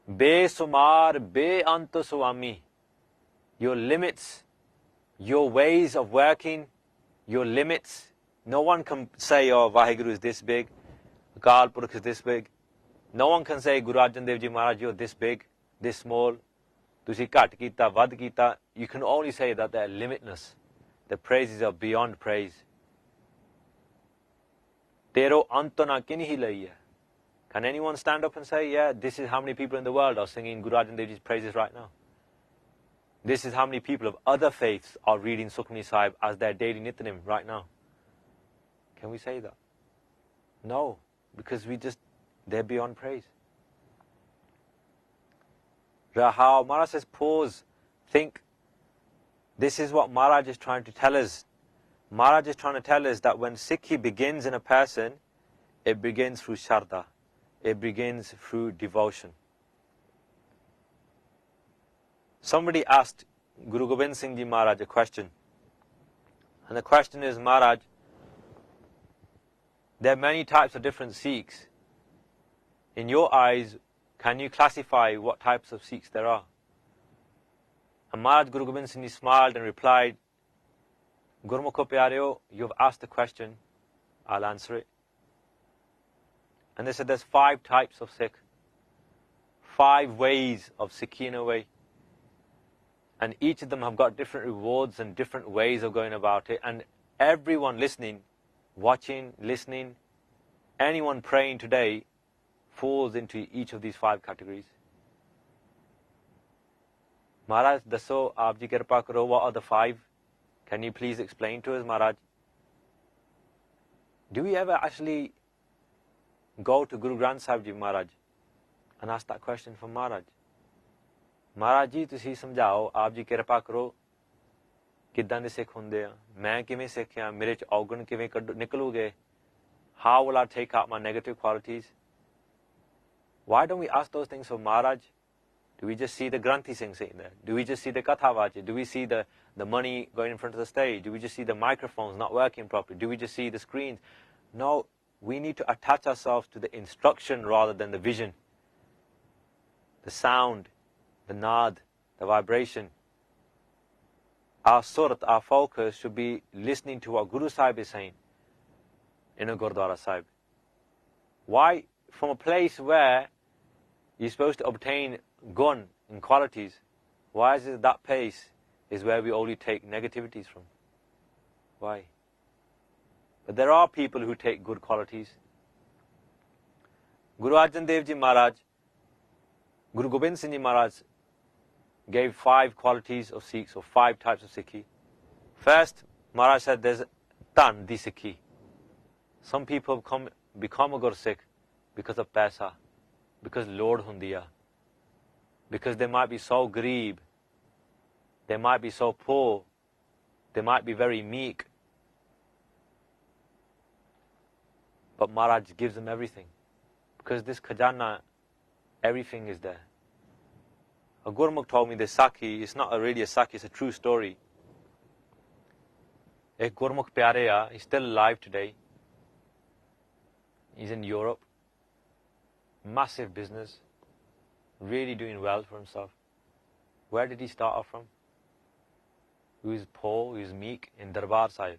Besumar be-ant swami. Your limits, your ways of working, your limits. No one can say, oh, Vaheguru is this big, Akal Purkh is this big. No one can say, Guru Arjan Dev Ji Maharaj, you're this big, this small. Tusi kat kita, vad kita. You can only say that they're limitless. The praises are beyond praise. Tero antona kinhi laiya. Can anyone stand up and say, yeah, this is how many people in the world are singing Guru Arjan Dev Ji's praises right now? This is how many people of other faiths are reading Sukhmani Sahib as their daily Nityanim right now. Can we say that? No, because they're beyond praise. Rahao, Maharaj says, pause, think. This is what Maharaj is trying to tell us. Maharaj is trying to tell us that when Sikhi begins in a person, it begins through Shraddha. It begins through devotion. Somebody asked Guru Gobind Singh Ji Maharaj a question. And the question is, Maharaj, there are many types of different Sikhs. In your eyes, can you classify what types of Sikhs there are? And Maharaj Guru Gobind Singh Ji smiled and replied, Gurmukho Pyareo, you've asked the question, I'll answer it. And they said there's 5 types of Sikh. 5 ways of Sikhi in a way. And each of them have got different rewards and different ways of going about it. And everyone listening, watching, listening, anyone praying today falls into each of these 5 categories. Maharaj, daso, aap ji kirpa karo, what are the 5? Can you please explain to us, Maharaj? Do we ever actually go to Guru Granth Sahib Ji Maharaj and ask that question from Maharaj? Maharaj ji, tusi samjhao, aap ji kirpa karo, kiddan de Sikh hunde a, main kiਵੇਂ ਸਿੱਖਿਆ, ਮੇਰੇ ਚ ਔਗਣ ਕਿਵੇਂ ਨਿਕਲੂਗੇ? How will I take out my negative qualities? Why don't we ask those things from Maharaj? Do we just see the Granthi Singh sitting there? Do we just see the Kathavachi? Do we see the money going in front of the stage? Do we just see the microphones not working properly? Do we just see the screens? No, we need to attach ourselves to the instruction rather than the vision. The sound, the nad, the vibration. Our surat, our focus should be listening to what Guru Sahib is saying in a Gurdwara Sahib. Why? From a place where you're supposed to obtain gun in qualities, why is it that place is where we only take negativities from? Why? But there are people who take good qualities. Guru Arjan Dev Ji Maharaj, Guru Gobind Singh Ji Maharaj gave 5 qualities of Sikhs, or 5 types of Sikhi. First, Maharaj said there's Tan di Sikhi. Some people become a Gur Sikh because of paisa, because Lord Hundiya, because they might be so greeb, they might be so poor, they might be very meek. But Maharaj gives them everything. Because this khajana, everything is there. A Gurmukh told me this Sakhi, it's not really a Sakhi, it's a true story. A Gurmukh Pyarea, he's still alive today. He's in Europe. Massive business. Really doing well for himself. Where did he start off from? He was poor, he was meek in Darbar Sahib.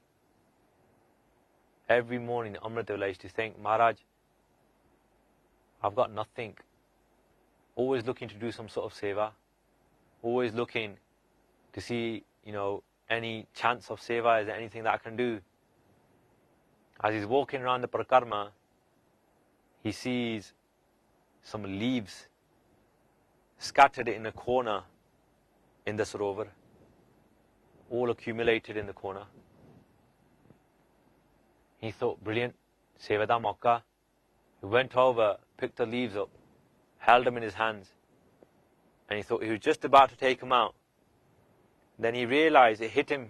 Every morning, Amrit Vala used to think, Maharaj, I've got nothing. Always looking to do some sort of seva. Always looking to see, any chance of seva. Is there anything that I can do? As he's walking around the Parakarma, he sees some leaves scattered in a corner in the Sarovar. All accumulated in the corner. He thought, brilliant, seva da mauka. He went over, picked the leaves up, held them in his hands, and he thought he was just about to take them out. Then he realized, it hit him,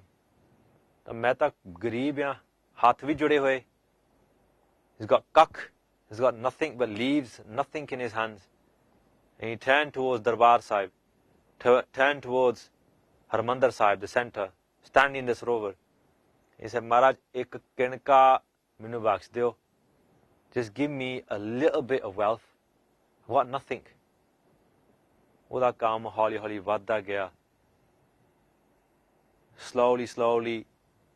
main tak gareeb ya, haath bhi jude hoye. He's got kakh, he's got nothing but leaves, nothing in his hands. And he turned towards Darbar Sahib, turned towards Harmandir Sahib, the center, standing in this rover. He said, Maharaj, ek kinka minu baksh deo. Just give me a little bit of wealth. I want nothing. ਉਹਦਾ ਕੰਮ ਹੌਲੀ ਹੌਲੀ ਵੱਧਦਾ ਗਿਆ. Slowly,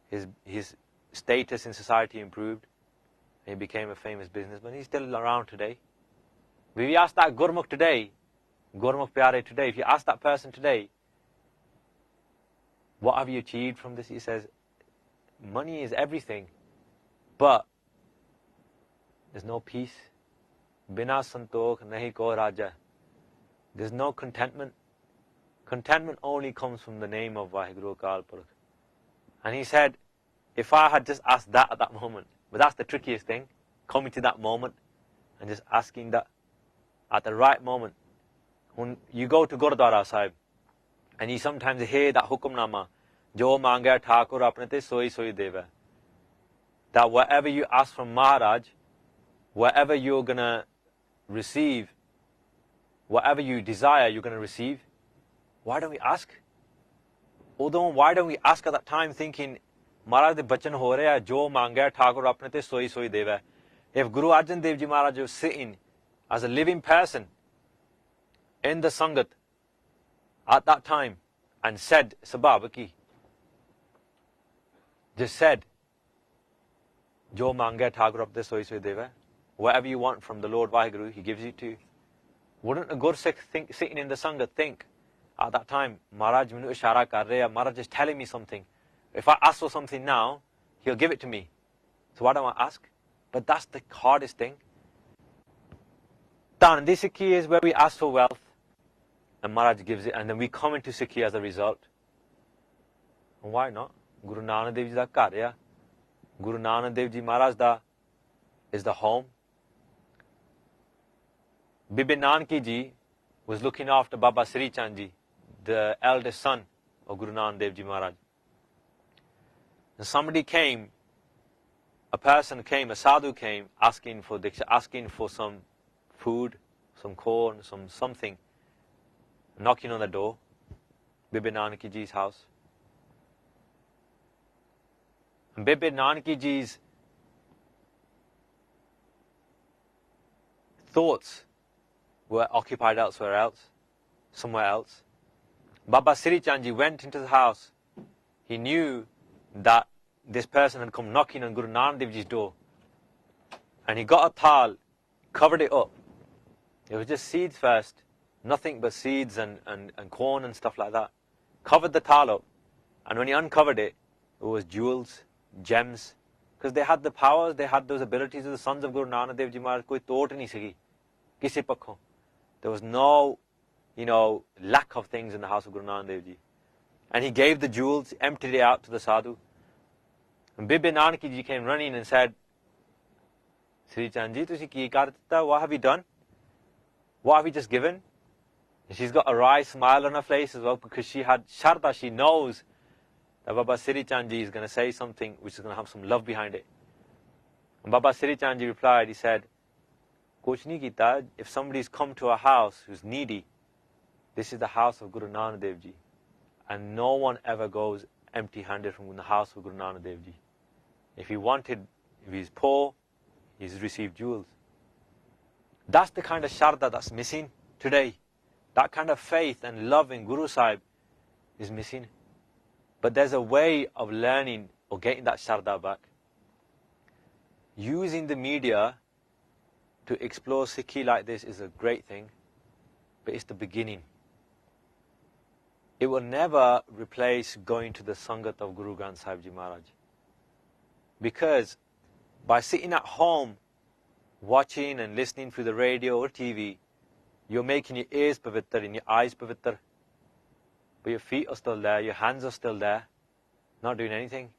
his status in society improved. He became a famous businessman. He's still around today. If you ask that Gurmukh today, Gurmukh Pyare today, if you ask that person today, what have you achieved from this? He says, money is everything, but there's no peace. Bina santokh nahi ko raja. There's no contentment. Contentment only comes from the name of Vaheguru Akal Purkh. And he said, if I had just asked that at that moment, but that's the trickiest thing, coming to that moment and just asking that at the right moment. When you go to Gurdwara Sahib and you sometimes hear that hukamnama, Jo manga Thakur apne te soi soi deva. That whatever you ask from Maharaj, whatever you're going to receive, whatever you desire, you're going to receive. Why don't we ask? Although, why don't we ask at that time thinking, Maharaj de bachan ho rahe hai, jo manga Thakur apne te soi soi deva. If Guru Arjan Dev Ji Maharaj was sitting as a living person in the Sangat at that time and said, Sababaki, just said, Jo manga Thakur apne soi soi deva. Whatever you want from the Lord Vaheguru, He gives you to. Wouldn't a Gursikh sitting in the Sangat think, at that time, Maharaj minu ishara kar rahe hai, Maharaj is telling me something. If I ask for something now, He'll give it to me. So why don't I ask? But that's the hardest thing. Dandi Sikhi is where we ask for wealth, and Maharaj gives it, and then we come into Sikhi as a result. And why not? Guru Nanak Dev Ji da ghar hai. Guru Nanak Dev Ji Maharaj da is the home. Bibi Nanki Ji was looking after Baba Sri Chand Ji, the eldest son of Guru Nanak Dev Ji Maharaj. And somebody came, a person came, a sadhu came, asking for diksha, asking for some food, some corn, something, knocking on the door, Bibi Nanki Ji's house. And Bibi Nanki Ji's thoughts were occupied somewhere else. Baba Sri Chand Ji went into the house. He knew that this person had come knocking on Guru Nanak Dev Ji's door. And he got a thal, covered it up. It was just seeds first, nothing but seeds and corn and stuff like that. Covered the thal up. And when he uncovered it, it was jewels, gems. Because they had the powers, they had those abilities of the sons of Guru Nanak Dev Ji Maharaj. Koi tot nahi sigi, kisi pakhon. There was no, lack of things in the house of Guru Nanak Dev Ji. And he gave the jewels, emptied it out to the sadhu. And Bibi Nanaki Ji came running and said, Sri Chand Ji, tusi ki kar ditta? What have you done? What have you just given? And she's got a wry smile on her face as well, because she had Sharda, she knows that Baba Sri Chand Ji is going to say something which is going to have some love behind it. And Baba Sri Chand Ji replied, he said, Kuch nahi kita, if somebody's come to a house who's needy, this is the house of Guru Nanak Dev Ji. And no one ever goes empty-handed from the house of Guru Nanak Dev Ji. If he's poor, he's received jewels. That's the kind of Sharda that's missing today. That kind of faith and love in Guru Sahib is missing. But there's a way of learning or getting that Sharda back. Using the media to explore Sikhi like this is a great thing, but it's the beginning. It will never replace going to the Sangat of Guru Granth Sahib Ji Maharaj. Because by sitting at home, watching and listening through the radio or TV, you're making your ears pavitr and your eyes pavitr. But your feet are still there, your hands are still there, not doing anything.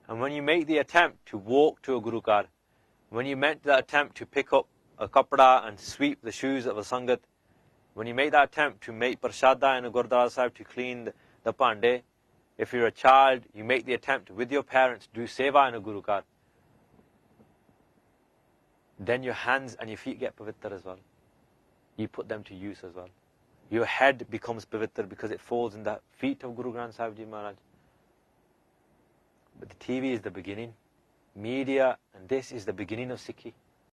And when you make the attempt to walk to a Guru Ghar, when you make the attempt to pick up a kapda and sweep the shoes of a Sangat, when you make that attempt to make Prashada in a Gurdwara Sahib to clean the pande, if you're a child, you make the attempt with your parents to do seva in a Guru Ghar, then your hands and your feet get pavitr as well. You put them to use as well. Your head becomes pavitr because it falls in the feet of Guru Granth Sahib Ji Maharaj. But the TV is the beginning. Media, and this is the beginning of Sikhi.